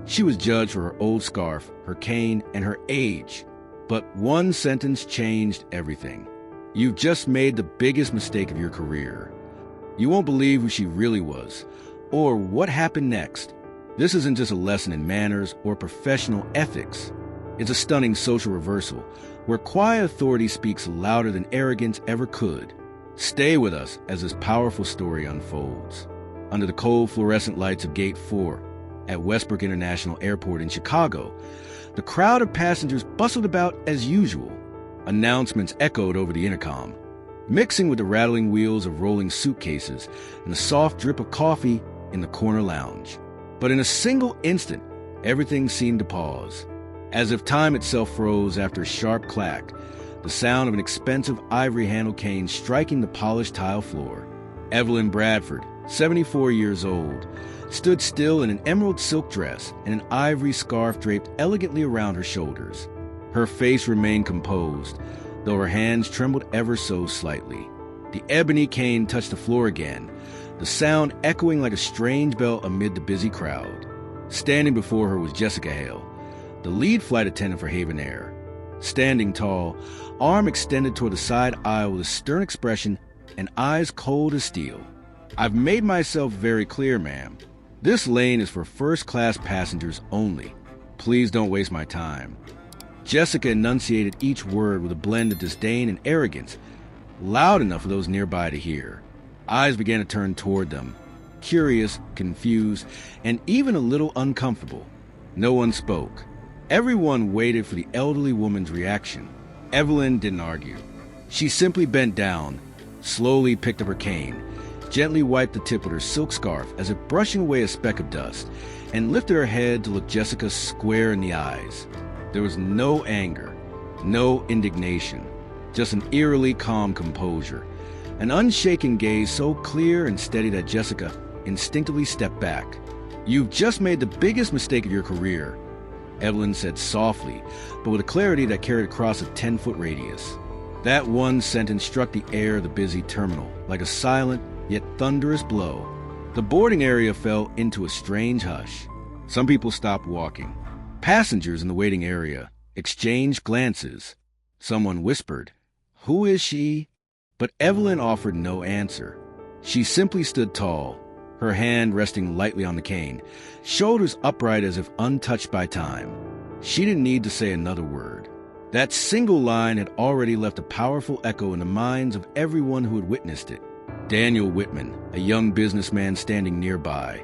She was judged for her old scarf, her cane, and her age. But one sentence changed everything. You've just made the biggest mistake of your career. You won't believe who she really was, or what happened next. This isn't just a lesson in manners or professional ethics. It's a stunning social reversal, where quiet authority speaks louder than arrogance ever could. Stay with us as this powerful story unfolds. Under the cold fluorescent lights of Gate 4 at Westbrook International Airport in Chicago, the crowd of passengers bustled about as usual. Announcements echoed over the intercom, mixing with the rattling wheels of rolling suitcases and the soft drip of coffee in the corner lounge. But in a single instant, everything seemed to pause, as if time itself froze after a sharp clack, the sound of an expensive ivory-handled cane striking the polished tile floor. Evelyn Bradford, 74 years old, stood still in an emerald silk dress and an ivory scarf draped elegantly around her shoulders. Her face remained composed, though her hands trembled ever so slightly. The ebony cane touched the floor again, the sound echoing like a strange bell amid the busy crowd. Standing before her was Jessica Hale, the lead flight attendant for Haven Air. Standing tall, arm extended toward the side aisle with a stern expression and eyes cold as steel. "I've made myself very clear, ma'am. This lane is for first-class passengers only. Please don't waste my time." Jessica enunciated each word with a blend of disdain and arrogance, loud enough for those nearby to hear. Eyes began to turn toward them, curious, confused, and even a little uncomfortable. No one spoke. Everyone waited for the elderly woman's reaction. Evelyn didn't argue. She simply bent down, slowly picked up her cane, gently wiped the tip with her silk scarf as if brushing away a speck of dust, and lifted her head to look Jessica square in the eyes. There was no anger, no indignation, just an eerily calm composure, an unshaken gaze so clear and steady that Jessica instinctively stepped back. "You've just made the biggest mistake of your career," Evelyn said softly, but with a clarity that carried across a 10-foot radius. That one sentence struck the air of the busy terminal like a silent yet thunderous blow. The boarding area fell into a strange hush. Some people stopped walking. Passengers in the waiting area exchanged glances. Someone whispered, "Who is she?" But Evelyn offered no answer. She simply stood tall, her hand resting lightly on the cane, shoulders upright as if untouched by time. She didn't need to say another word. That single line had already left a powerful echo in the minds of everyone who had witnessed it. Daniel Whitman, a young businessman standing nearby,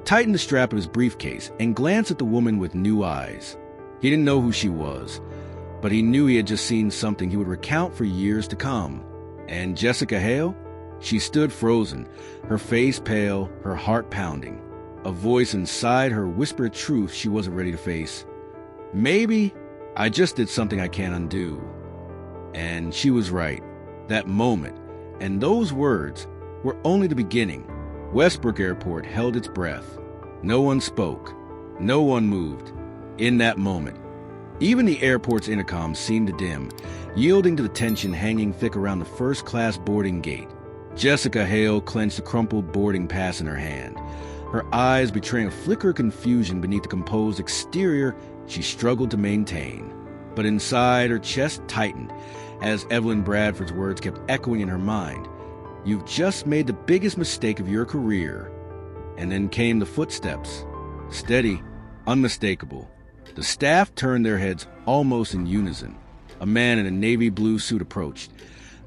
tightened the strap of his briefcase and glanced at the woman with new eyes. He didn't know who she was, but he knew he had just seen something he would recount for years to come. And Jessica Hale? She stood frozen, her face pale, her heart pounding. A voice inside her whispered truth she wasn't ready to face. "Maybe I just did something I can't undo." And she was right. That moment, and those words, were only the beginning. Westbrook Airport held its breath. No one spoke. No one moved. In that moment, even the airport's intercom seemed to dim, yielding to the tension hanging thick around the first-class boarding gate. Jessica Hale clenched a crumpled boarding pass in her hand, her eyes betraying a flicker of confusion beneath the composed exterior she struggled to maintain. But inside, her chest tightened as Evelyn Bradford's words kept echoing in her mind. "You've just made the biggest mistake of your career." And then came the footsteps. Steady, unmistakable. The staff turned their heads almost in unison. A man in a navy blue suit approached,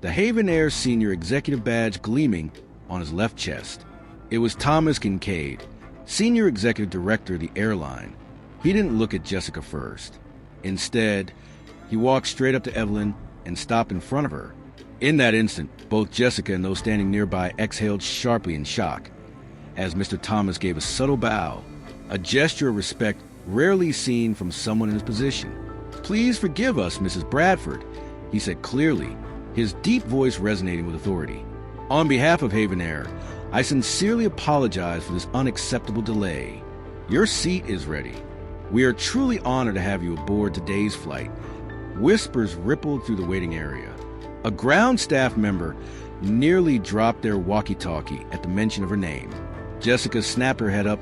the Haven Air senior executive badge gleaming on his left chest. It was Thomas Kincaid, senior executive director of the Airline. He didn't look at Jessica first. Instead, he walked straight up to Evelyn and stopped in front of her. In that instant, both Jessica and those standing nearby exhaled sharply in shock, as Mr. Thomas gave a subtle bow, a gesture of respect rarely seen from someone in his position. "Please forgive us, Mrs. Bradford," he said clearly, his deep voice resonating with authority. "On behalf of Haven Air, I sincerely apologize for this unacceptable delay. Your seat is ready. We are truly honored to have you aboard today's flight." Whispers rippled through the waiting area. A ground staff member nearly dropped their walkie-talkie at the mention of her name. Jessica snapped her head up,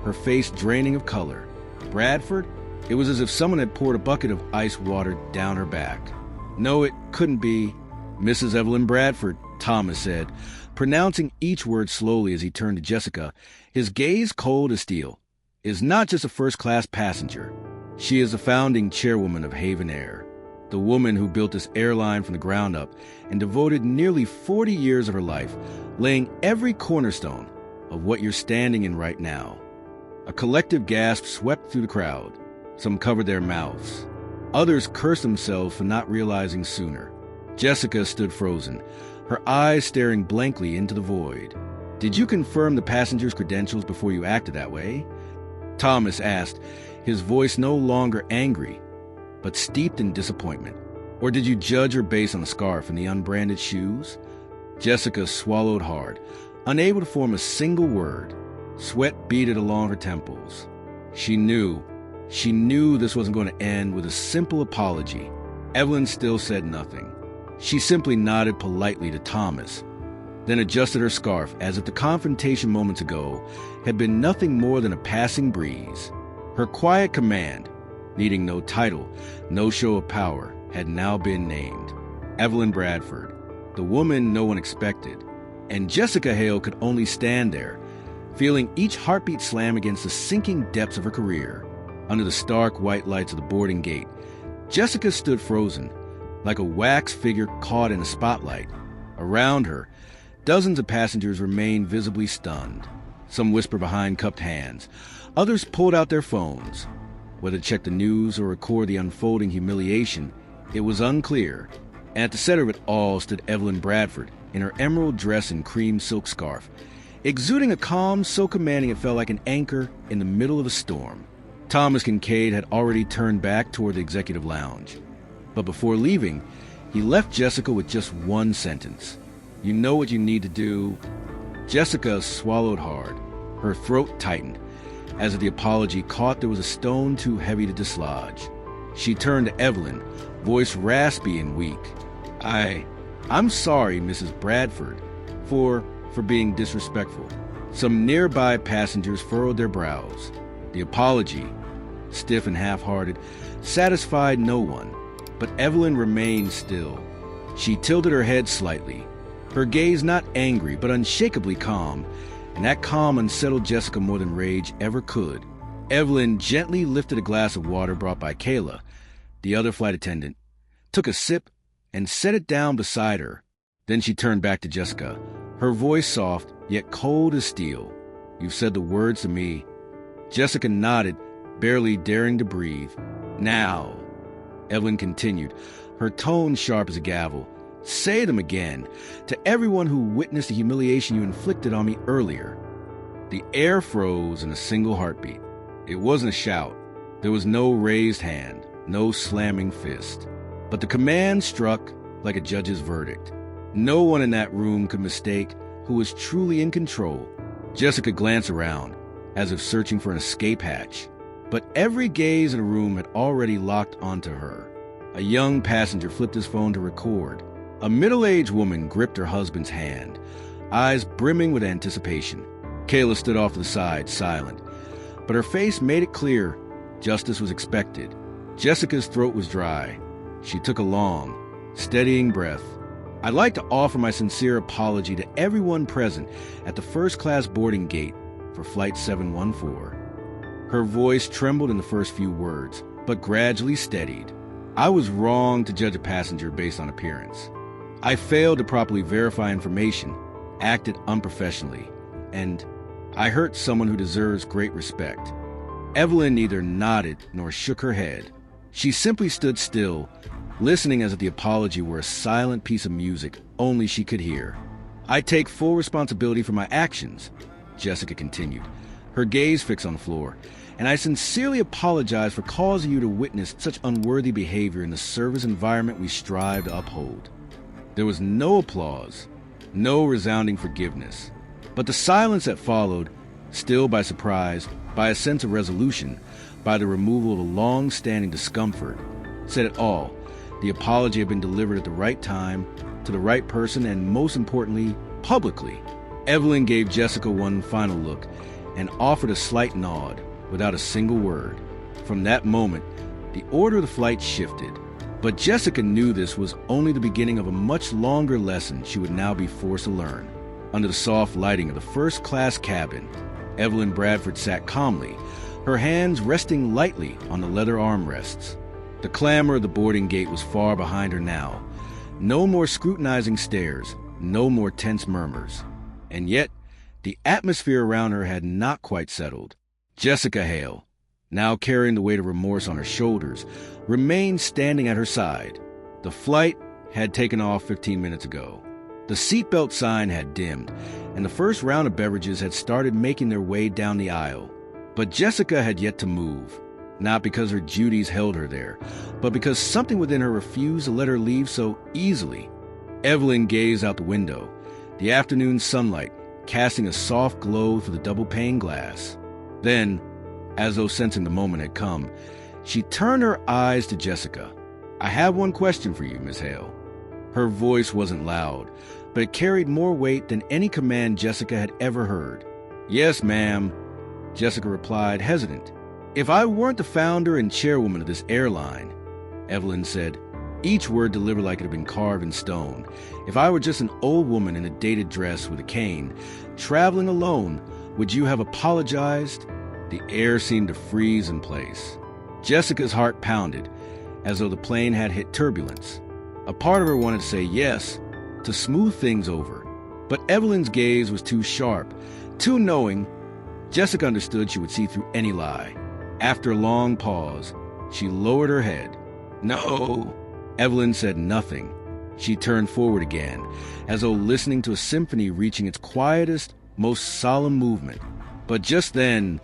her face draining of color. Bradford? It was as if someone had poured a bucket of ice water down her back. No, it couldn't be. Mrs. Evelyn Bradford, Thomas said, pronouncing each word slowly as he turned to Jessica, his gaze cold as steel, is not just a first-class passenger. She is the founding chairwoman of Haven Air, the woman who built this airline from the ground up and devoted nearly 40 years of her life laying every cornerstone of what you're standing in right now. A collective gasp swept through the crowd. Some covered their mouths. Others cursed themselves for not realizing sooner. Jessica stood frozen, her eyes staring blankly into the void. Did you confirm the passenger's credentials before you acted that way? Thomas asked, his voice no longer angry, but steeped in disappointment. Or did you judge her based on the scarf and the unbranded shoes? Jessica swallowed hard, unable to form a single word. Sweat beaded along her temples. She knew this wasn't going to end with a simple apology. Evelyn still said nothing. She simply nodded politely to Thomas, then adjusted her scarf as if the confrontation moments ago had been nothing more than a passing breeze. Her quiet command, needing no title, no show of power, had now been named. Evelyn Bradford, the woman no one expected. And Jessica Hale could only stand there, feeling each heartbeat slam against the sinking depths of her career. Under the stark white lights of the boarding gate, Jessica stood frozen, like a wax figure caught in a spotlight. Around her, dozens of passengers remained visibly stunned. Some whispered behind cupped hands. Others pulled out their phones. Whether to check the news or record the unfolding humiliation, it was unclear. And at the center of it all stood Evelyn Bradford in her emerald dress and cream silk scarf, exuding a calm so commanding it felt like an anchor in the middle of a storm. Thomas Kincaid had already turned back toward the executive lounge. But before leaving, he left Jessica with just one sentence. You know what you need to do. Jessica swallowed hard. Her throat tightened, as if the apology caught there was a stone too heavy to dislodge. She turned to Evelyn, voice raspy and weak. I'm sorry, Mrs. Bradford, for being disrespectful. Some nearby passengers furrowed their brows. The apology, stiff and half-hearted, satisfied no one, but Evelyn remained still. She tilted her head slightly, her gaze not angry but unshakably calm, and that calm unsettled Jessica more than rage ever could. Evelyn gently lifted a glass of water brought by Kayla, the other flight attendant, took a sip, and set it down beside her. Then she turned back to Jessica, her voice soft, yet cold as steel. You've said the words to me. Jessica nodded, barely daring to breathe. Now, Evelyn continued, her tone sharp as a gavel. Say them again, to everyone who witnessed the humiliation you inflicted on me earlier. The air froze in a single heartbeat. It wasn't a shout. There was no raised hand, no slamming fist. But the command struck like a judge's verdict. No one in that room could mistake who was truly in control. Jessica glanced around, as if searching for an escape hatch. But every gaze in the room had already locked onto her. A young passenger flipped his phone to record. A middle-aged woman gripped her husband's hand, eyes brimming with anticipation. Kayla stood off to the side, silent. But her face made it clear justice was expected. Jessica's throat was dry. She took a long, steadying breath. I'd like to offer my sincere apology to everyone present at the first-class boarding gate for Flight 714. Her voice trembled in the first few words, but gradually steadied. I was wrong to judge a passenger based on appearance. I failed to properly verify information, acted unprofessionally, and I hurt someone who deserves great respect. Evelyn neither nodded nor shook her head. She simply stood still, listening as if the apology were a silent piece of music only she could hear. I take full responsibility for my actions, Jessica continued, her gaze fixed on the floor, and I sincerely apologize for causing you to witness such unworthy behavior in the service environment we strive to uphold. There was no applause, no resounding forgiveness, but the silence that followed, stilled by surprise, by a sense of resolution, by the removal of the long-standing discomfort, said it all. The apology had been delivered at the right time, to the right person, and most importantly, publicly. Evelyn gave Jessica one final look and offered a slight nod, without a single word. From that moment, the order of the flight shifted. But Jessica knew this was only the beginning of a much longer lesson she would now be forced to learn. Under the soft lighting of the first-class cabin, Evelyn Bradford sat calmly, her hands resting lightly on the leather armrests. The clamor of the boarding gate was far behind her now. No more scrutinizing stares, no more tense murmurs. And yet, the atmosphere around her had not quite settled. Jessica Hale, now carrying the weight of remorse on her shoulders, remained standing at her side. The flight had taken off 15 minutes ago. The seatbelt sign had dimmed, and the first round of beverages had started making their way down the aisle. But Jessica had yet to move, not because her duties held her there, but because something within her refused to let her leave so easily. Evelyn gazed out the window, the afternoon sunlight casting a soft glow through the double-pane glass. Then, as though sensing the moment had come, she turned her eyes to Jessica. "I have one question for you, Miss Hale." Her voice wasn't loud, but it carried more weight than any command Jessica had ever heard. "Yes, ma'am," Jessica replied, hesitant. "If I weren't the founder and chairwoman of this airline," Evelyn said, each word delivered like it had been carved in stone, "if I were just an old woman in a dated dress with a cane, traveling alone, would you have apologized?" The air seemed to freeze in place. Jessica's heart pounded, as though the plane had hit turbulence. A part of her wanted to say yes, to smooth things over. But Evelyn's gaze was too sharp, too knowing. Jessica understood she would see through any lie. After a long pause, she lowered her head. "No." Evelyn said nothing. She turned forward again, as though listening to a symphony reaching its quietest, most solemn movement. But just then,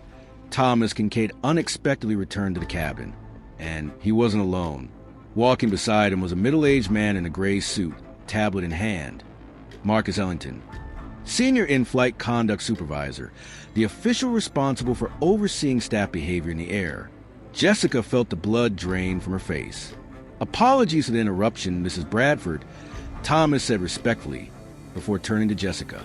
Thomas Kincaid unexpectedly returned to the cabin, and he wasn't alone. Walking beside him was a middle-aged man in a gray suit, tablet in hand. Marcus Ellington, senior in-flight conduct supervisor, the official responsible for overseeing staff behavior in the air. Jessica felt the blood drain from her face. "Apologies for the interruption, Mrs. Bradford," Thomas said respectfully, before turning to Jessica.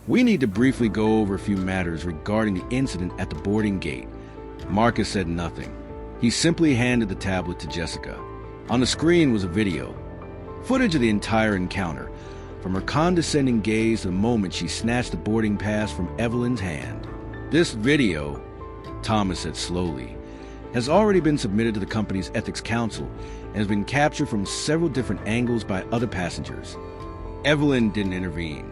"We need to briefly go over a few matters regarding the incident at the boarding gate." Marcus said nothing. He simply handed the tablet to Jessica. On the screen was a video, footage of the entire encounter, from her condescending gaze to the moment she snatched the boarding pass from Evelyn's hand. "This video," Thomas said slowly, "has already been submitted to the company's ethics council and has been captured from several different angles by other passengers." Evelyn didn't intervene.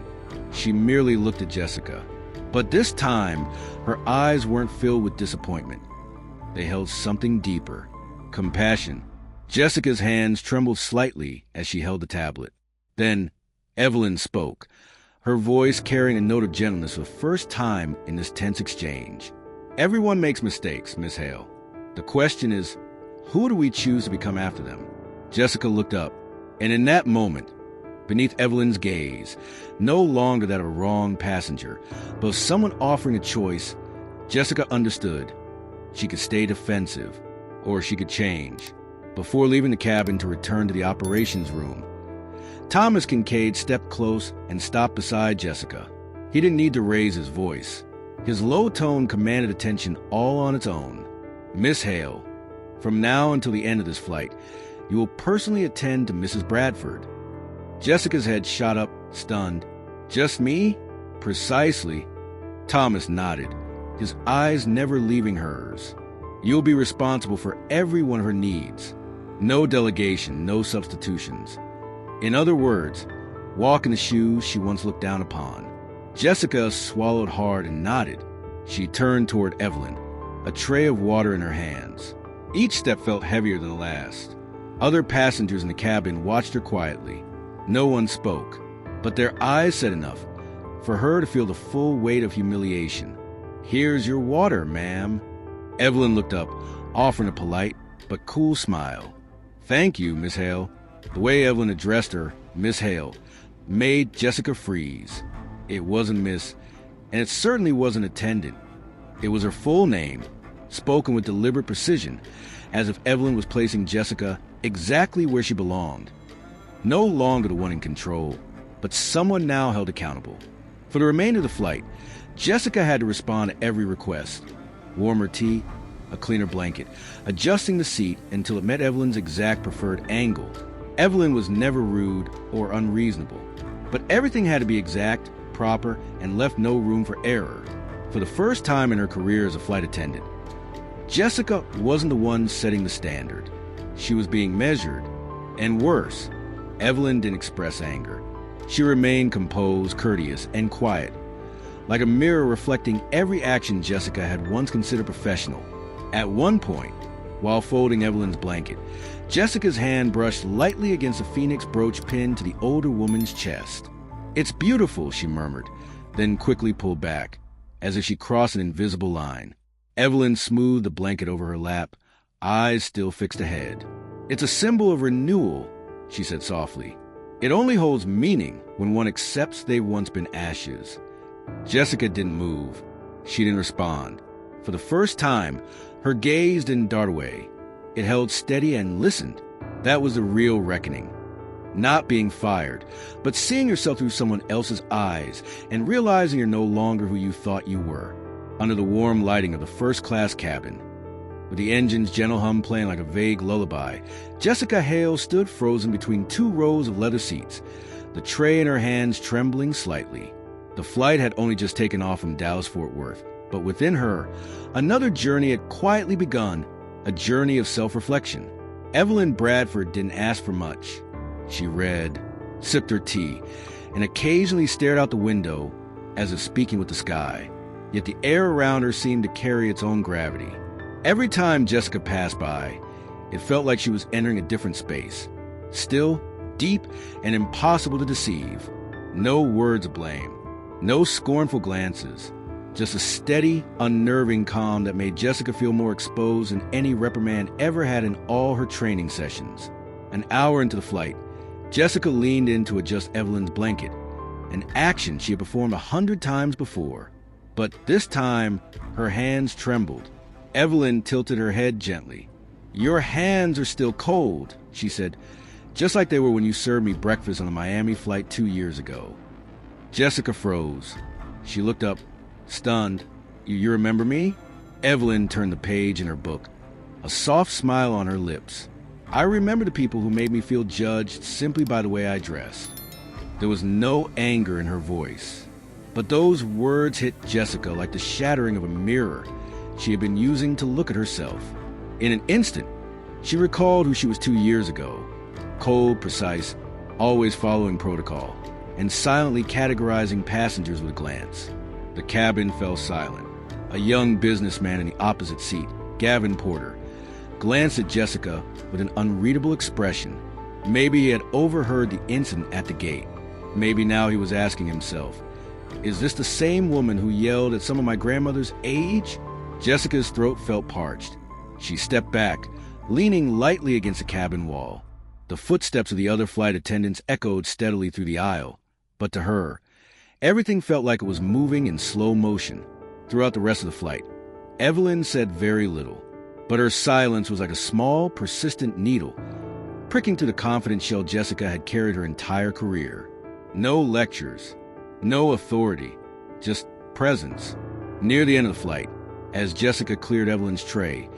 She merely looked at Jessica. But this time, her eyes weren't filled with disappointment. They held something deeper, compassion. Jessica's hands trembled slightly as she held the tablet. Then, Evelyn spoke, her voice carrying a note of gentleness for the first time in this tense exchange. "Everyone makes mistakes, Miss Hale. The question is, who do we choose to become after them?" Jessica looked up, and in that moment, beneath Evelyn's gaze, no longer that of a wrong passenger, but of someone offering a choice, Jessica understood. She could stay defensive, or she could change. Before leaving the cabin to return to the operations room, Thomas Kincaid stepped close and stopped beside Jessica. He didn't need to raise his voice. His low tone commanded attention all on its own. "Miss Hale, from now until the end of this flight, you will personally attend to Mrs. Bradford." Jessica's head shot up, stunned. "Just me?" "Precisely." Thomas nodded, his eyes never leaving hers. "You'll be responsible for every one of her needs. No delegation, no substitutions. In other words, walk in the shoes she once looked down upon." Jessica swallowed hard and nodded. She turned toward Evelyn, a tray of water in her hands. Each step felt heavier than the last. Other passengers in the cabin watched her quietly. No one spoke, but their eyes said enough for her to feel the full weight of humiliation. "Here's your water, ma'am." Evelyn looked up, offering a polite but cool smile. "Thank you, Miss Hale." The way Evelyn addressed her, Miss Hale, made Jessica freeze. It wasn't Miss, and it certainly wasn't Attendant. It was her full name, spoken with deliberate precision, as if Evelyn was placing Jessica exactly where she belonged. No longer the one in control, but someone now held accountable. For the remainder of the flight, Jessica had to respond to every request. Warmer tea, a cleaner blanket, adjusting the seat until it met Evelyn's exact preferred angle. Evelyn was never rude or unreasonable, but everything had to be exact, proper, and left no room for error. For the first time in her career as a flight attendant, Jessica wasn't the one setting the standard. She was being measured. And worse, Evelyn didn't express anger. She remained composed, courteous, and quiet, like a mirror reflecting every action Jessica had once considered professional. At one point, while folding Evelyn's blanket, Jessica's hand brushed lightly against a phoenix brooch pinned to the older woman's chest. "It's beautiful," she murmured, then quickly pulled back, as if she crossed an invisible line. Evelyn smoothed the blanket over her lap, eyes still fixed ahead. "It's a symbol of renewal," she said softly. "It only holds meaning when one accepts they've once been ashes." Jessica didn't move. She didn't respond. For the first time, her gaze didn't dart away. It held steady and listened. That was the real reckoning. Not being fired, but seeing yourself through someone else's eyes and realizing you're no longer who you thought you were. Under the warm lighting of the first-class cabin, with the engine's gentle hum playing like a vague lullaby, Jessica Hale stood frozen between two rows of leather seats, the tray in her hands trembling slightly. The flight had only just taken off from Dallas-Fort Worth, but within her, another journey had quietly begun, a journey of self-reflection. Evelyn Bradford didn't ask for much. She read, sipped her tea, and occasionally stared out the window as if speaking with the sky. Yet the air around her seemed to carry its own gravity. Every time Jessica passed by, it felt like she was entering a different space. Still, deep, and impossible to deceive. No words of blame. No scornful glances. Just a steady, unnerving calm that made Jessica feel more exposed than any reprimand ever had in all her training sessions. An hour into the flight, Jessica leaned in to adjust Evelyn's blanket, an action she had performed 100 times before. But this time, her hands trembled. Evelyn tilted her head gently. "Your hands are still cold," she said, "just like they were when you served me breakfast on the Miami flight 2 years ago." Jessica froze. She looked up, stunned. You remember me?" Evelyn turned the page in her book, a soft smile on her lips. "I remember the people who made me feel judged simply by the way I dressed." There was no anger in her voice, but those words hit Jessica like the shattering of a mirror she had been using to look at herself. In an instant, she recalled who she was 2 years ago. Cold, precise, always following protocol, and silently categorizing passengers with a glance. The cabin fell silent. A young businessman in the opposite seat, Gavin Porter, glanced at Jessica with an unreadable expression. Maybe he had overheard the incident at the gate. Maybe now he was asking himself, "Is this the same woman who yelled at some of my grandmother's age?" Jessica's throat felt parched. She stepped back, leaning lightly against the cabin wall. The footsteps of the other flight attendants echoed steadily through the aisle. But to her, everything felt like it was moving in slow motion. Throughout the rest of the flight, Evelyn said very little, but her silence was like a small, persistent needle, pricking through the confident shell Jessica had carried her entire career. No lectures, no authority, just presence. Near the end of the flight, as Jessica cleared Evelyn's tray,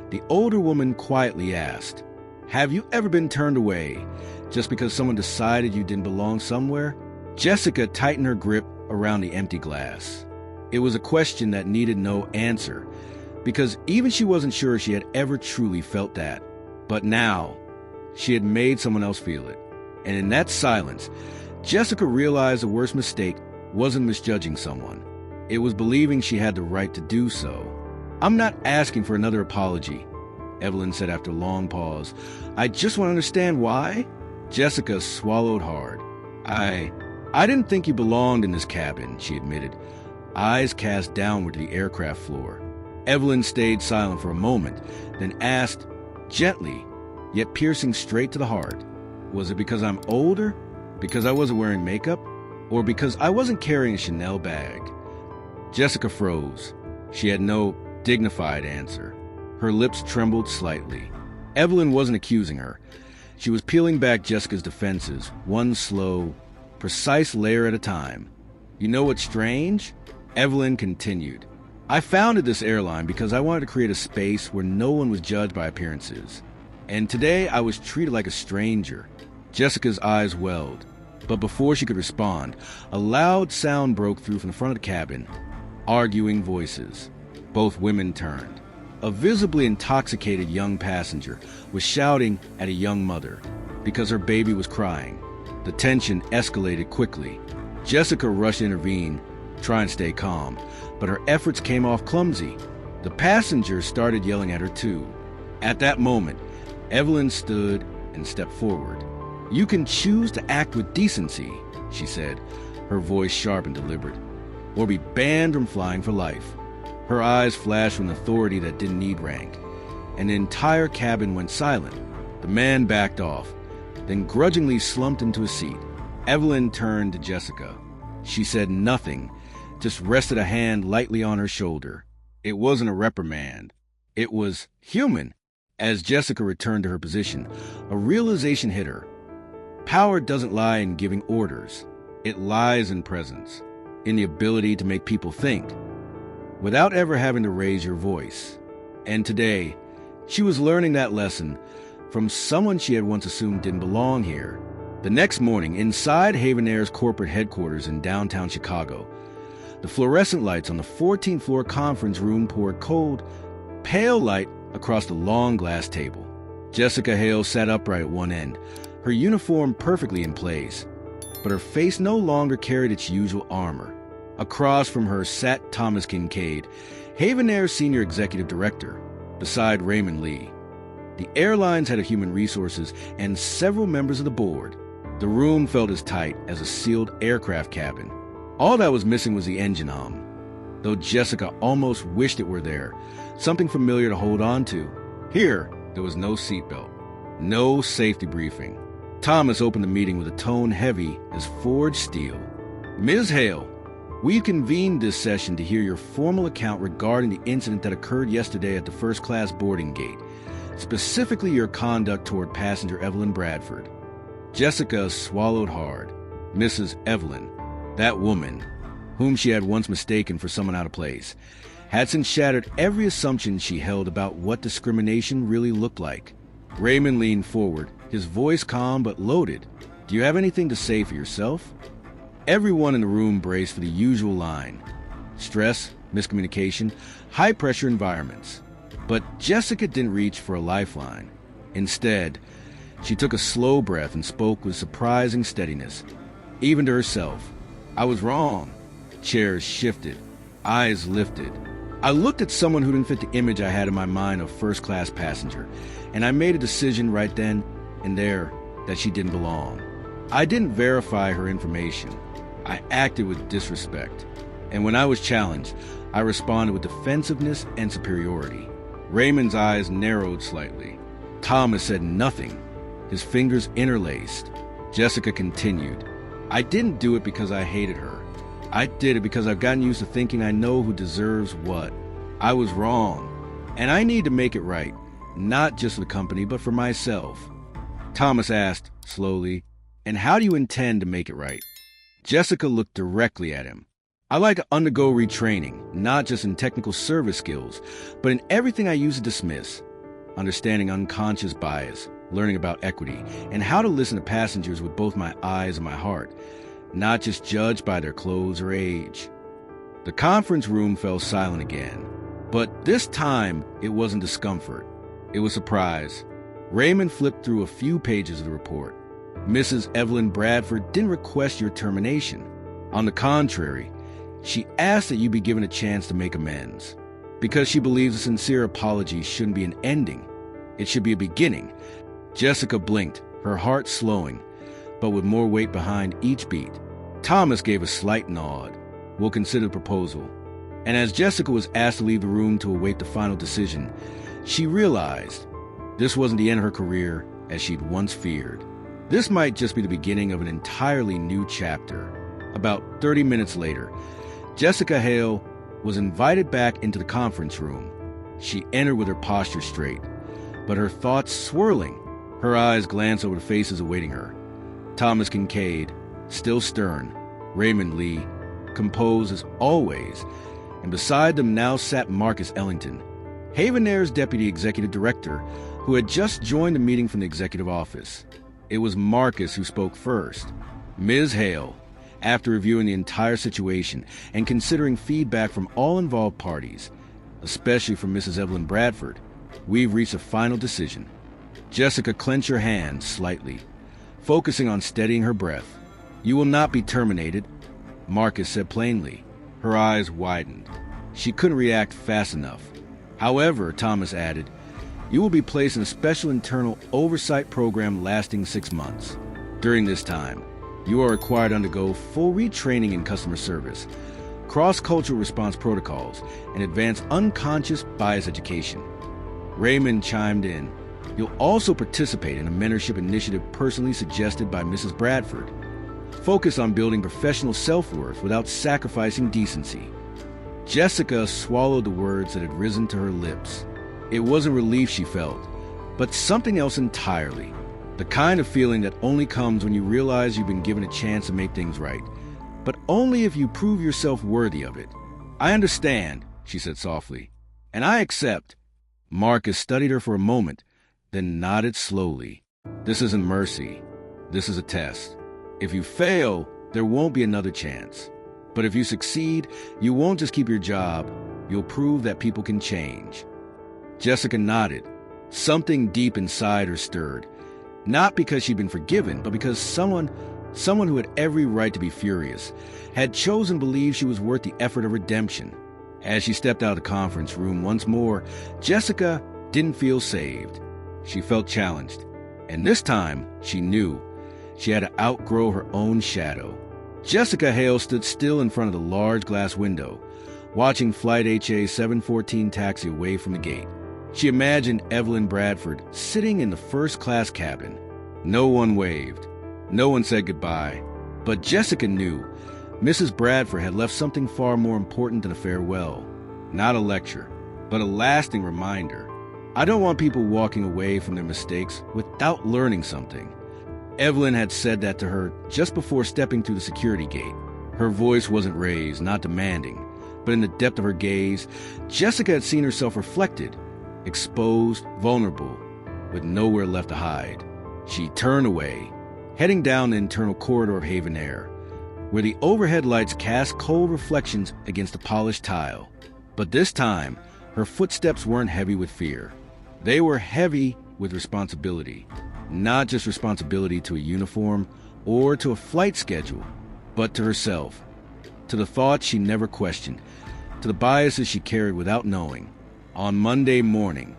the older woman quietly asked, "Have you ever been turned away just because someone decided you didn't belong somewhere?" Jessica tightened her grip around the empty glass. It was a question that needed no answer, because even she wasn't sure she had ever truly felt that. But now, she had made someone else feel it. And in that silence, Jessica realized the worst mistake wasn't misjudging someone. It was believing she had the right to do so. "I'm not asking for another apology," Evelyn said after a long pause. "I just want to understand why." Jessica swallowed hard. I didn't think you belonged in this cabin," she admitted, eyes cast downward to the aircraft floor. Evelyn stayed silent for a moment, then asked, gently, yet piercing straight to the heart, "Was it because I'm older? Because I wasn't wearing makeup? Or because I wasn't carrying a Chanel bag?" Jessica froze. She had no dignified answer. Her lips trembled slightly. Evelyn wasn't accusing her. She was peeling back Jessica's defenses, one slow, precise layer at a time. "You know what's strange?" Evelyn continued. I founded this airline because I wanted to create a space where no one was judged by appearances. And today I was treated like a stranger. Jessica's eyes welled. But before she could respond, a loud sound broke through from the front of the cabin. Arguing voices. Both women turned. A visibly intoxicated young passenger was shouting at a young mother because her baby was crying. The tension escalated quickly. Jessica rushed to intervene, trying to stay calm, but her efforts came off clumsy. The passengers started yelling at her too. At that moment, Evelyn stood and stepped forward. "You can choose to act with decency," she said, her voice sharp and deliberate, "or be banned from flying for life." Her eyes flashed with an authority that didn't need rank, and the entire cabin went silent. The man backed off, then grudgingly slumped into a seat. Evelyn turned to Jessica. She said nothing, just rested a hand lightly on her shoulder. It wasn't a reprimand. It was human. As Jessica returned to her position, a realization hit her. Power doesn't lie in giving orders. It lies in presence, in the ability to make people think, without ever having to raise your voice. And today, she was learning that lesson from someone she had once assumed didn't belong here. The next morning, inside Haven Air's corporate headquarters in downtown Chicago, the fluorescent lights on the 14th floor conference room poured cold, pale light across the long glass table. Jessica Hale sat upright at one end, her uniform perfectly in place, but her face no longer carried its usual armor. Across from her sat Thomas Kincaid, Haven Air's senior executive director, beside Raymond Lee. The airline's head of human resources and several members of the board. The room felt as tight as a sealed aircraft cabin. All that was missing was the engine hum, though Jessica almost wished it were there, something familiar to hold on to. Here, there was no seatbelt, no safety briefing. Thomas opened the meeting with a tone heavy as forged steel. "Ms. Hale, we've convened this session to hear your formal account regarding the incident that occurred yesterday at the first-class boarding gate, specifically your conduct toward passenger Evelyn Bradford." Jessica swallowed hard. Mrs. Evelyn, that woman, whom she had once mistaken for someone out of place, had since shattered every assumption she held about what discrimination really looked like. Raymond leaned forward, his voice calm but loaded. "Do you have anything to say for yourself?" Everyone in the room braced for the usual line. Stress, miscommunication, high-pressure environments. But Jessica didn't reach for a lifeline. Instead, she took a slow breath and spoke with surprising steadiness, even to herself. "I was wrong." Chairs shifted, eyes lifted. "I looked at someone who didn't fit the image I had in my mind of first-class passenger, and I made a decision right then and there that she didn't belong. I didn't verify her information. I acted with disrespect. And when I was challenged, I responded with defensiveness and superiority." Raymond's eyes narrowed slightly. Thomas said nothing, his fingers interlaced. Jessica continued, "I didn't do it because I hated her. I did it because I've gotten used to thinking I know who deserves what. I was wrong, and I need to make it right, not just for the company, but for myself." Thomas asked, slowly, "And how do you intend to make it right?" Jessica looked directly at him. "I like to undergo retraining, not just in technical service skills, but in everything I used to dismiss. Understanding unconscious bias, learning about equity, and how to listen to passengers with both my eyes and my heart, not just judged by their clothes or age." The conference room fell silent again. But this time, it wasn't discomfort. It was surprise. Raymond flipped through a few pages of the report. "Mrs. Evelyn Bradford didn't request your termination. On the contrary, she asked that you be given a chance to make amends, because she believes a sincere apology shouldn't be an ending. It should be a beginning." Jessica blinked, her heart slowing, but with more weight behind each beat. Thomas gave a slight nod. "We'll consider the proposal." And as Jessica was asked to leave the room to await the final decision, she realized this wasn't the end of her career as she'd once feared. This might just be the beginning of an entirely new chapter. About 30 minutes later, Jessica Hale was invited back into the conference room. She entered with her posture straight, but her thoughts swirling. Her eyes glanced over the faces awaiting her. Thomas Kincaid, still stern. Raymond Lee, composed as always. and beside them now sat Marcus Ellington, Haven Air's deputy executive director, who had just joined the meeting from the executive office. It was Marcus who spoke first. Ms. Hale, after reviewing the entire situation and considering feedback from all involved parties, especially from Mrs. Evelyn Bradford, we've reached a final decision. Jessica clenched her hand slightly, focusing on steadying her breath. You will not be terminated, Marcus said plainly. Her eyes widened. She couldn't react fast enough. However, Thomas added, you will be placed in a special internal oversight program lasting 6 months. During this time, you are required to undergo full retraining in customer service, cross-cultural response protocols, and advanced unconscious bias education. Raymond chimed in. You'll also participate in a mentorship initiative personally suggested by Mrs. Bradford. Focus on building professional self-worth without sacrificing decency. Jessica swallowed the words that had risen to her lips. It wasn't relief she felt, but something else entirely. The kind of feeling that only comes when you realize you've been given a chance to make things right, but only if you prove yourself worthy of it. I understand, she said softly, and I accept. Marcus studied her for a moment, then nodded slowly. This isn't mercy. This is a test. If you fail, there won't be another chance. But if you succeed, you won't just keep your job, you'll prove that people can change. Jessica nodded. Something deep inside her stirred. Not because she'd been forgiven, but because someone who had every right to be furious, had chosen to believe she was worth the effort of redemption. As she stepped out of the conference room once more, Jessica didn't feel saved. She felt challenged. And this time, she knew she had to outgrow her own shadow. Jessica Hale stood still in front of the large glass window, watching Flight HA 714 taxi away from the gate. She imagined Evelyn Bradford sitting in the first-class cabin. No one waved. No one said goodbye. But Jessica knew Mrs. Bradford had left something far more important than a farewell. Not a lecture, but a lasting reminder. I don't want people walking away from their mistakes without learning something. Evelyn had said that to her just before stepping through the security gate. Her voice wasn't raised, not demanding, but in the depth of her gaze, Jessica had seen herself reflected, exposed, vulnerable, with nowhere left to hide. She turned away, heading down the internal corridor of Haven Air, where the overhead lights cast cold reflections against the polished tile. But this time, her footsteps weren't heavy with fear. They were heavy with responsibility. Not just responsibility to a uniform or to a flight schedule, but to herself, to the thoughts she never questioned, to the biases she carried without knowing. On Monday morning,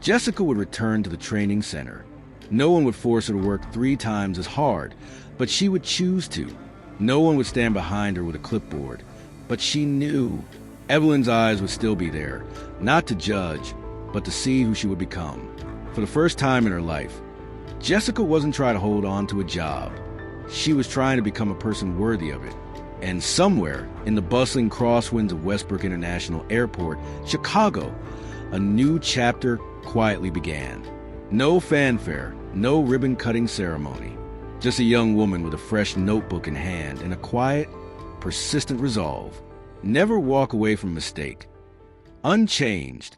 Jessica would return to the training center. No one would force her to work 3 times as hard, but she would choose to. No one would stand behind her with a clipboard, but she knew Evelyn's eyes would still be there, not to judge, but to see who she would become. For the first time in her life, Jessica wasn't trying to hold on to a job. She was trying to become a person worthy of it. And somewhere in the bustling crosswinds of Westbrook International Airport, Chicago, a new chapter quietly began. No fanfare, no ribbon-cutting ceremony. Just a young woman with a fresh notebook in hand and a quiet, persistent resolve. Never walk away from a mistake. Unchanged,